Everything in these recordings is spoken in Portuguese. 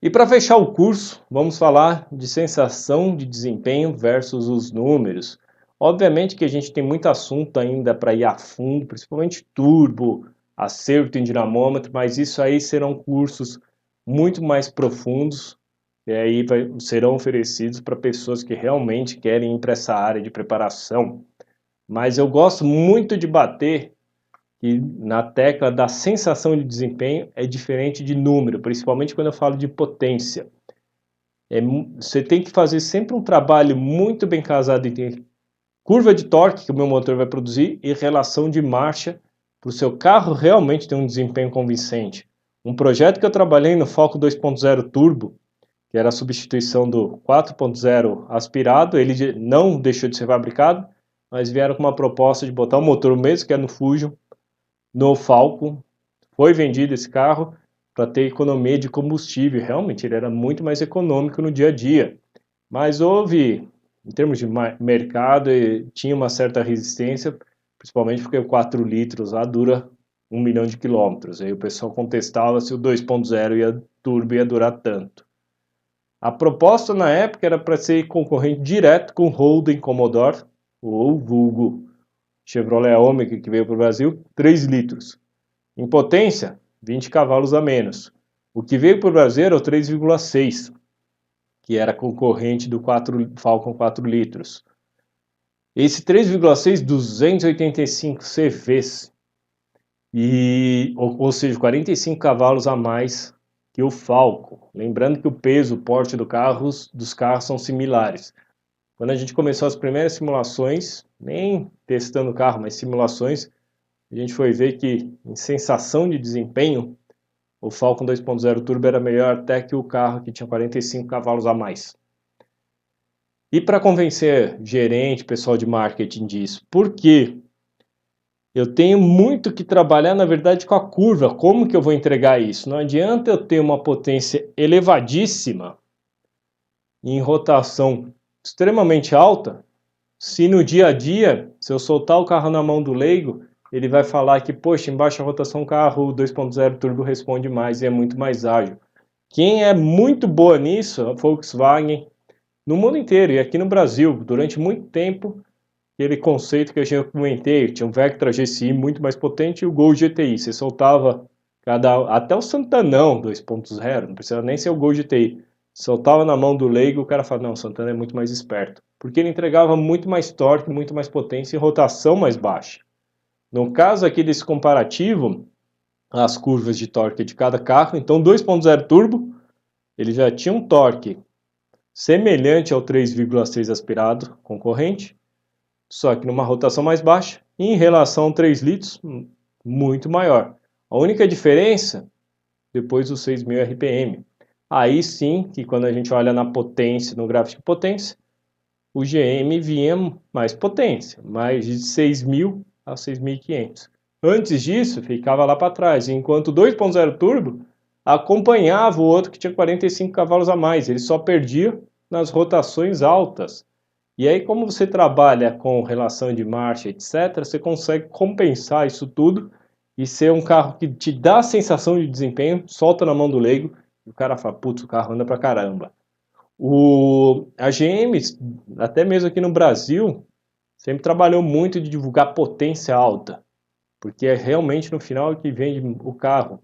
E para fechar o curso, vamos falar de sensação de desempenho versus os números. Obviamente que a gente tem muito assunto ainda para ir a fundo, principalmente turbo, acerto em dinamômetro, mas isso aí serão cursos muito mais profundos e aí serão oferecidos para pessoas que realmente querem ir para essa área de preparação. Mas eu gosto muito de bater que na tecla da sensação de desempenho é diferente de número, principalmente quando eu falo de potência. Você tem que fazer sempre um trabalho muito bem casado entre curva de torque que o meu motor vai produzir e relação de marcha para o seu carro realmente ter um desempenho convincente. Um projeto que eu trabalhei no Falcon 2.0 Turbo, que era a substituição do 4.0 aspirado, ele não deixou de ser fabricado, mas vieram com uma proposta de botar o motor mesmo, que é no Fusion, no Falcon. Foi vendido esse carro para ter economia de combustível. Realmente ele era muito mais econômico no dia a dia. Mas houve, em termos de mercado, tinha uma certa resistência, principalmente porque o 4 litros lá dura 1 milhão de quilômetros. Aí o pessoal contestava se o 2.0 turbo ia durar tanto. A proposta na época era para ser concorrente direto com o Holden Commodore, ou vulgo Chevrolet Omega, que veio para o Brasil, 3 litros. Em potência, 20 cavalos a menos. O que veio para o Brasil era o 3,6, que era concorrente do Falcon 4 litros. Esse 3,6, 285 CVs, ou seja, 45 cavalos a mais que o Falcon. Lembrando que o peso, o porte dos carros são similares. Quando a gente começou as primeiras simulações, nem testando o carro, mas simulações, a gente foi ver que em sensação de desempenho, o Falcon 2.0 Turbo era melhor até que o carro que tinha 45 cavalos a mais. E para convencer gerente, pessoal de marketing disso, por quê? Eu tenho muito que trabalhar, na verdade, com a curva. Como que eu vou entregar isso? Não adianta eu ter uma potência elevadíssima em rotação extremamente alta, se no dia a dia, se eu soltar o carro na mão do leigo, ele vai falar que, poxa, em baixa rotação o carro 2.0 turbo responde mais e é muito mais ágil. Quem é muito boa nisso é a Volkswagen no mundo inteiro e aqui no Brasil. Durante muito tempo, aquele conceito que eu já comentei, tinha um Vectra GSI muito mais potente e o Gol GTI. Você soltava até o Santanão 2.0, não precisa nem ser o Gol GTI. Soltava na mão do leigo, o cara fala, não, o Santana é muito mais esperto. Porque ele entregava muito mais torque, muito mais potência e rotação mais baixa. No caso aqui desse comparativo, as curvas de torque de cada carro, então 2.0 turbo, ele já tinha um torque semelhante ao 3,6 aspirado concorrente, só que numa rotação mais baixa, e em relação ao 3 litros, muito maior. A única diferença, depois dos 6.000 RPM. Aí sim, que quando a gente olha na potência, no gráfico de potência, o GM vinha mais potência, mais de 6.000 a 6.500. Antes disso, ficava lá para trás, enquanto o 2.0 turbo acompanhava o outro que tinha 45 cavalos a mais, ele só perdia nas rotações altas. E aí, como você trabalha com relação de marcha, etc., você consegue compensar isso tudo e ser um carro que te dá a sensação de desempenho, solta na mão do leigo, e o cara fala, putz, o carro anda pra caramba. A GM, até mesmo aqui no Brasil, sempre trabalhou muito de divulgar potência alta, porque é realmente no final que vende o carro.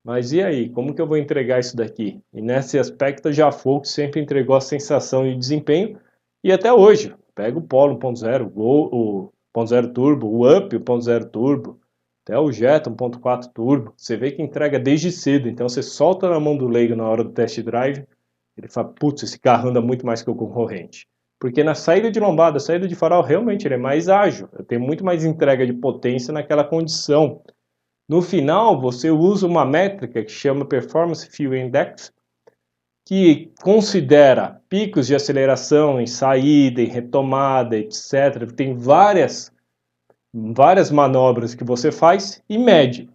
Mas e aí, como que eu vou entregar isso daqui? E nesse aspecto, já a Volkswagen sempre entregou a sensação de desempenho, e até hoje, pega o Polo 1.0, o 1.0 Turbo, o Up 1.0 Turbo, até o Jetta 1.4 Turbo, você vê que entrega desde cedo, então você solta na mão do leigo na hora do test drive, ele fala, putz, esse carro anda muito mais que o concorrente. Porque na saída de lombada, saída de farol, realmente ele é mais ágil, eu tenho muito mais entrega de potência naquela condição. No final, você usa uma métrica que chama Performance Fuel Index, que considera picos de aceleração em saída, em retomada, etc. Tem várias manobras que você faz e mede,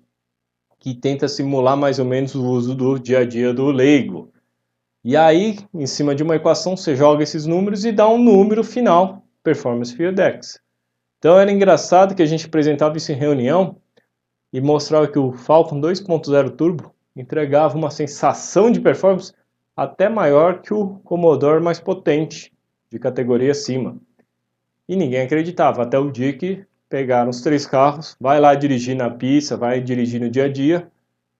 que tenta simular mais ou menos o uso do dia a dia do leigo. E aí, em cima de uma equação, você joga esses números e dá um número final, Performance Fuel Index. Então era engraçado que a gente apresentava isso em reunião e mostrava que o Falcon 2.0 Turbo entregava uma sensação de performance até maior que o Commodore mais potente, de categoria acima. E ninguém acreditava, até o dia que pegaram os 3 carros, vai lá dirigir na pista, vai dirigir no dia a dia,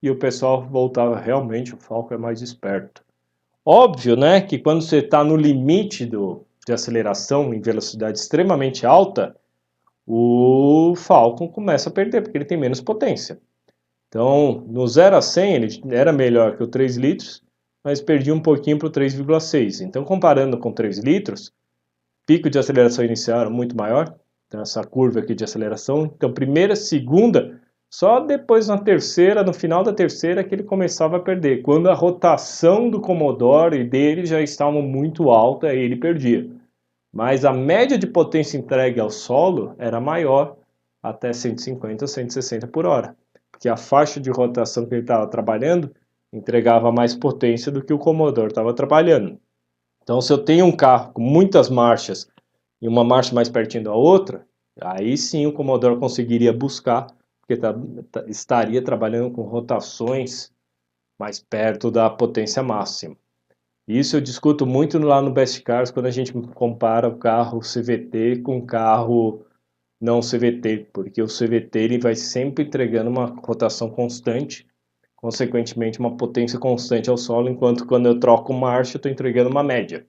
e o pessoal voltava, realmente o Falcon é mais esperto. Óbvio, né, que quando você está no limite de aceleração em velocidade extremamente alta, o Falcon começa a perder, porque ele tem menos potência. Então, no 0 a 100 ele era melhor que o 3 litros, mas perdia um pouquinho para o 3,6. Então, comparando com 3 litros, pico de aceleração inicial era muito maior, então essa curva aqui de aceleração. Então, primeira, segunda, só depois na terceira, no final da terceira, que ele começava a perder. Quando a rotação do Commodore e dele já estava muito alta, aí ele perdia. Mas a média de potência entregue ao solo era maior, até 150, 160 por hora. Porque a faixa de rotação que ele estava trabalhando entregava mais potência do que o Commodore estava trabalhando. Então, se eu tenho um carro com muitas marchas e uma marcha mais pertinho da outra, aí sim o Commodore conseguiria buscar, porque estaria trabalhando com rotações mais perto da potência máxima. Isso eu discuto muito lá no Best Cars, quando a gente compara o carro CVT com o carro não CVT, porque o CVT ele vai sempre entregando uma rotação constante, consequentemente uma potência constante ao solo, enquanto quando eu troco marcha eu estou entregando uma média,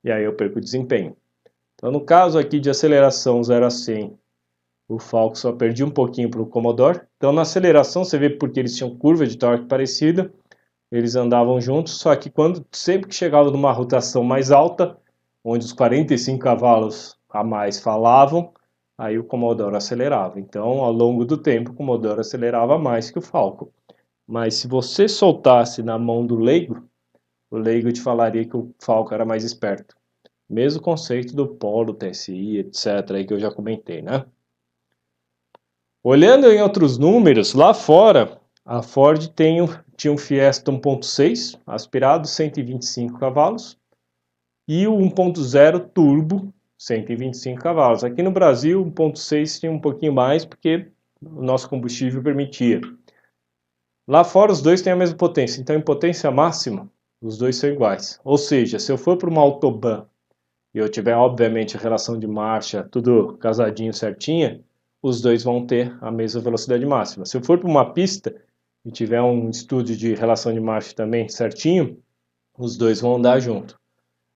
e aí eu perco desempenho. Então no caso aqui de aceleração 0 a 100, o Falcon só perdia um pouquinho para o Commodore. Então na aceleração você vê porque eles tinham curva de torque parecida, eles andavam juntos, só que sempre que chegava numa rotação mais alta, onde os 45 cavalos a mais falavam, aí o Commodore acelerava. Então, ao longo do tempo, o Commodore acelerava mais que o Falcon. Mas se você soltasse na mão do leigo, o leigo te falaria que o Falcon era mais esperto. Mesmo conceito do Polo, TSI, etc., aí que eu já comentei, né? Olhando em outros números, lá fora, a Ford tinha um Fiesta 1.6 aspirado, 125 cavalos, e o 1.0 turbo, 125 cavalos. Aqui no Brasil, o 1.6 tinha um pouquinho mais, porque o nosso combustível permitia. Lá fora, os dois têm a mesma potência, então em potência máxima, os dois são iguais. Ou seja, se eu for para uma autobahn e eu tiver, obviamente, a relação de marcha tudo casadinho, certinha, os dois vão ter a mesma velocidade máxima. Se eu for para uma pista e tiver um estudo de relação de marcha também certinho, os dois vão andar junto.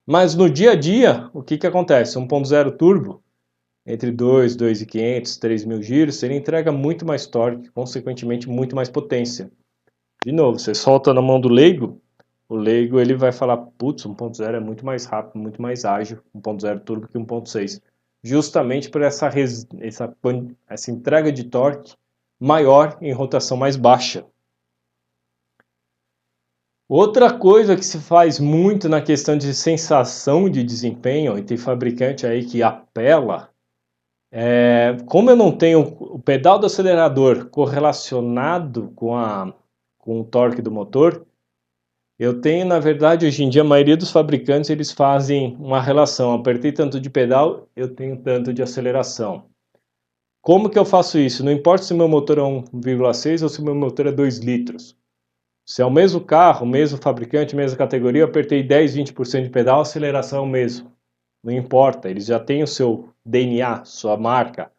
Mas no dia a dia, o que acontece? 1.0 turbo, entre 2, 2.500, 3.000 giros, ele entrega muito mais torque, consequentemente muito mais potência. De novo, você solta na mão do leigo, o leigo ele vai falar, putz, 1.0 é muito mais rápido, muito mais ágil, 1.0 turbo que 1.6. Justamente por essa entrega de torque maior em rotação mais baixa. Outra coisa que se faz muito na questão de sensação de desempenho, e tem fabricante aí que apela, como eu não tenho o pedal do acelerador correlacionado com o torque do motor, eu tenho, na verdade, hoje em dia, a maioria dos fabricantes, eles fazem uma relação. Apertei tanto de pedal, eu tenho tanto de aceleração. Como que eu faço isso? Não importa se o meu motor é 1,6 ou se o meu motor é 2 litros. Se é o mesmo carro, o mesmo fabricante, mesma categoria, eu apertei 10, 20% de pedal, a aceleração é o mesmo. Não importa, eles já têm o seu DNA, sua marca.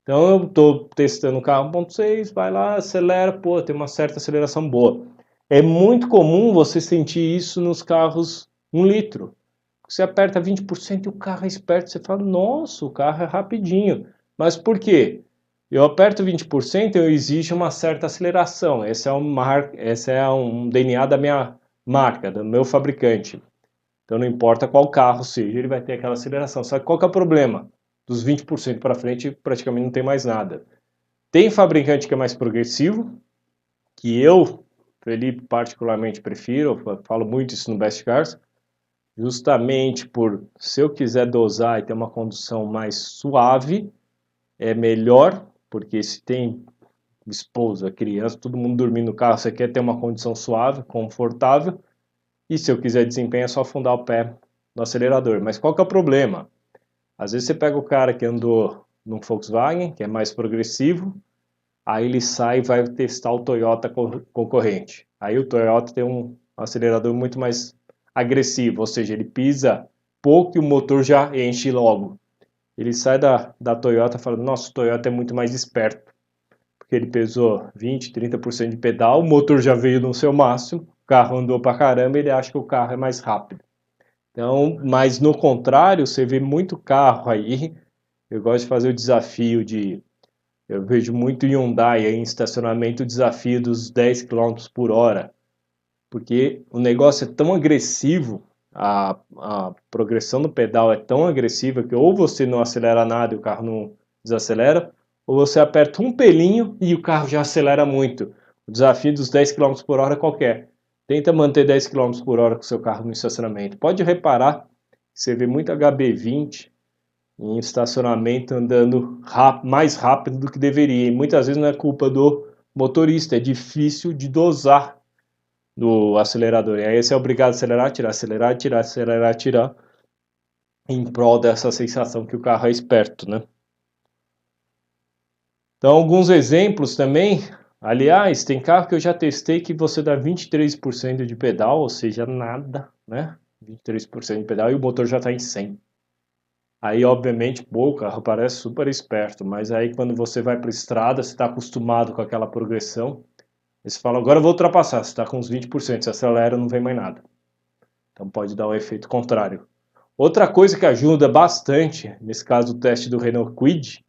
Então eu estou testando o carro 1.6, vai lá, acelera, pô, tem uma certa aceleração boa. É muito comum você sentir isso nos carros 1 litro. Você aperta 20% e o carro é esperto, você fala, nossa, o carro é rapidinho. Mas por quê? Eu aperto 20%, eu exijo uma certa aceleração. Esse é um DNA da minha marca, do meu fabricante. Então não importa qual carro seja, ele vai ter aquela aceleração. Só que qual que é o problema? Dos 20% para frente, praticamente não tem mais nada. Tem fabricante que é mais progressivo, que eu, Felipe, particularmente prefiro, eu falo muito isso no Best Cars, justamente por, se eu quiser dosar e ter uma condução mais suave, é melhor, porque se tem esposa, criança, todo mundo dormindo no carro, você quer ter uma condição suave, confortável, e se eu quiser desempenho é só afundar o pé no acelerador. Mas qual que é o problema? Às vezes você pega o cara que andou num Volkswagen, que é mais progressivo, aí ele sai e vai testar o Toyota concorrente. Aí o Toyota tem um acelerador muito mais agressivo, ou seja, ele pisa pouco e o motor já enche logo. Ele sai da Toyota falando, nossa, o Toyota é muito mais esperto, porque ele pesou 20, 30% de pedal, o motor já veio no seu máximo, o carro andou pra caramba, ele acha que o carro é mais rápido. Então, mas no contrário, você vê muito carro aí, eu gosto de fazer o desafio eu vejo muito Hyundai aí em estacionamento, o desafio dos 10 km por hora, porque o negócio é tão agressivo, a progressão do pedal é tão agressiva que ou você não acelera nada e o carro não desacelera, ou você aperta um pelinho e o carro já acelera muito. O desafio dos 10 km por hora é qualquer. Tenta manter 10 km por hora com o seu carro no estacionamento. Pode reparar, você vê muito HB20 em estacionamento andando mais rápido do que deveria. E muitas vezes não é culpa do motorista, é difícil de dosar do acelerador. E aí você é obrigado a acelerar, tirar, acelerar, tirar, acelerar, tirar, em prol dessa sensação que o carro é esperto, né? Então, alguns exemplos também. Aliás, tem carro que eu já testei que você dá 23% de pedal, ou seja, nada, né? 23% de pedal e o motor já está em 100. Aí, obviamente, pô, o carro parece super esperto, mas aí quando você vai para a estrada, você está acostumado com aquela progressão, e você fala, agora eu vou ultrapassar, você está com uns 20%, você acelera, não vem mais nada. Então pode dar o efeito contrário. Outra coisa que ajuda bastante, nesse caso o teste do Renault Kwid,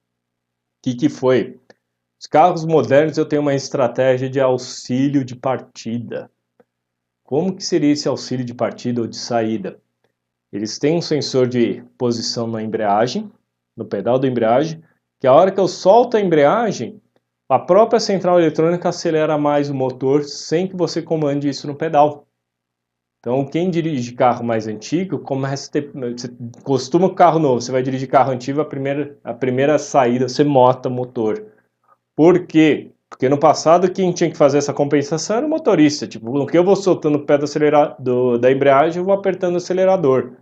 que foi? Os carros modernos eu tenho uma estratégia de auxílio de partida. Como que seria esse auxílio de partida ou de saída? Eles têm um sensor de posição na embreagem, no pedal da embreagem, que a hora que eu solto a embreagem, a própria central eletrônica acelera mais o motor sem que você comande isso no pedal. Então, quem dirige carro mais antigo, começa a ter, você costuma com carro novo, você vai dirigir carro antigo, a primeira saída você mota o motor. Por quê? Porque no passado quem tinha que fazer essa compensação era o motorista. Tipo, no que eu vou soltando o pé da embreagem, eu vou apertando o acelerador.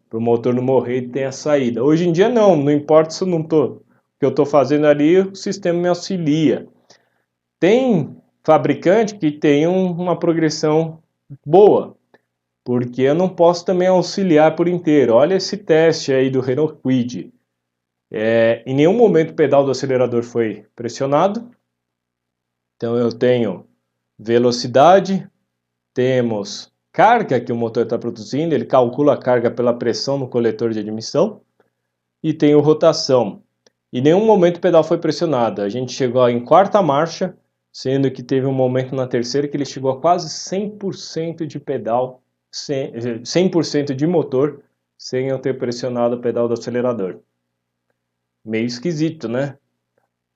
Para o motor não morrer e ter a saída. Hoje em dia não importa se eu não tô, o que eu estou fazendo ali, o sistema me auxilia. Tem fabricante que tem uma progressão boa, porque eu não posso também auxiliar por inteiro. Olha esse teste aí do Renault Kwid. Em nenhum momento o pedal do acelerador foi pressionado. Então eu tenho velocidade, temos carga que o motor está produzindo, ele calcula a carga pela pressão no coletor de admissão, e tenho rotação. Em nenhum momento o pedal foi pressionado. A gente chegou em quarta marcha, sendo que teve um momento na terceira que ele chegou a quase 100% de pedal, 100% de motor, sem eu ter pressionado o pedal do acelerador. Meio esquisito, né?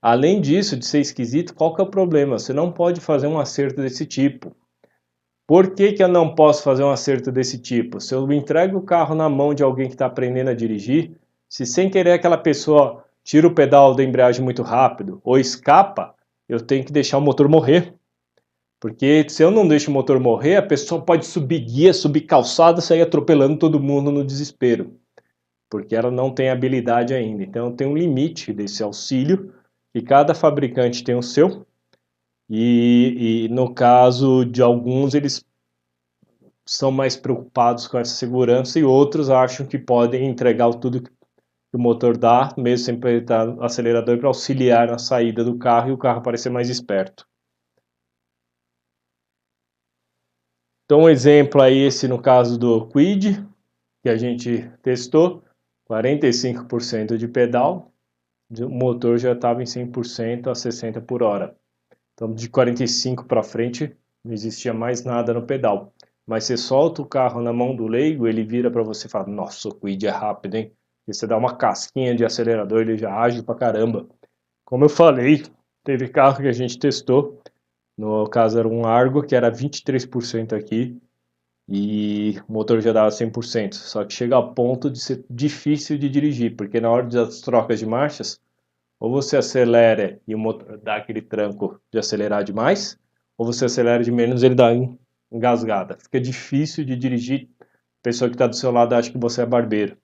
Além disso, de ser esquisito, qual que é o problema? Você não pode fazer um acerto desse tipo. Por que eu não posso fazer um acerto desse tipo? Se eu entrego o carro na mão de alguém que está aprendendo a dirigir, se sem querer aquela pessoa tira o pedal da embreagem muito rápido ou escapa, eu tenho que deixar o motor morrer. Porque se eu não deixo o motor morrer, a pessoa pode subir guia, subir calçada, sair atropelando todo mundo no desespero. Porque ela não tem habilidade ainda. Então tem um limite desse auxílio, e cada fabricante tem o seu. E no caso de alguns, eles são mais preocupados com essa segurança e outros acham que podem entregar tudo que o motor dá, mesmo sem apertar o acelerador, para auxiliar na saída do carro e o carro parecer mais esperto. Então, um exemplo aí, esse no caso do Kwid, que a gente testou, 45% de pedal, o motor já estava em 100% a 60 por hora. Então, de 45 para frente, não existia mais nada no pedal. Mas você solta o carro na mão do leigo, ele vira para você e fala, nossa, o Kwid é rápido, hein? E você dá uma casquinha de acelerador, ele já age pra caramba. Como eu falei, teve carro que a gente testou, no caso era um Argo, que era 23% aqui, e o motor já dava 100%. Só que chega a ponto de ser difícil de dirigir, porque na hora das trocas de marchas, ou você acelera e o motor dá aquele tranco de acelerar demais, ou você acelera de menos e ele dá engasgada. Fica difícil de dirigir. A pessoa que está do seu lado acha que você é barbeiro.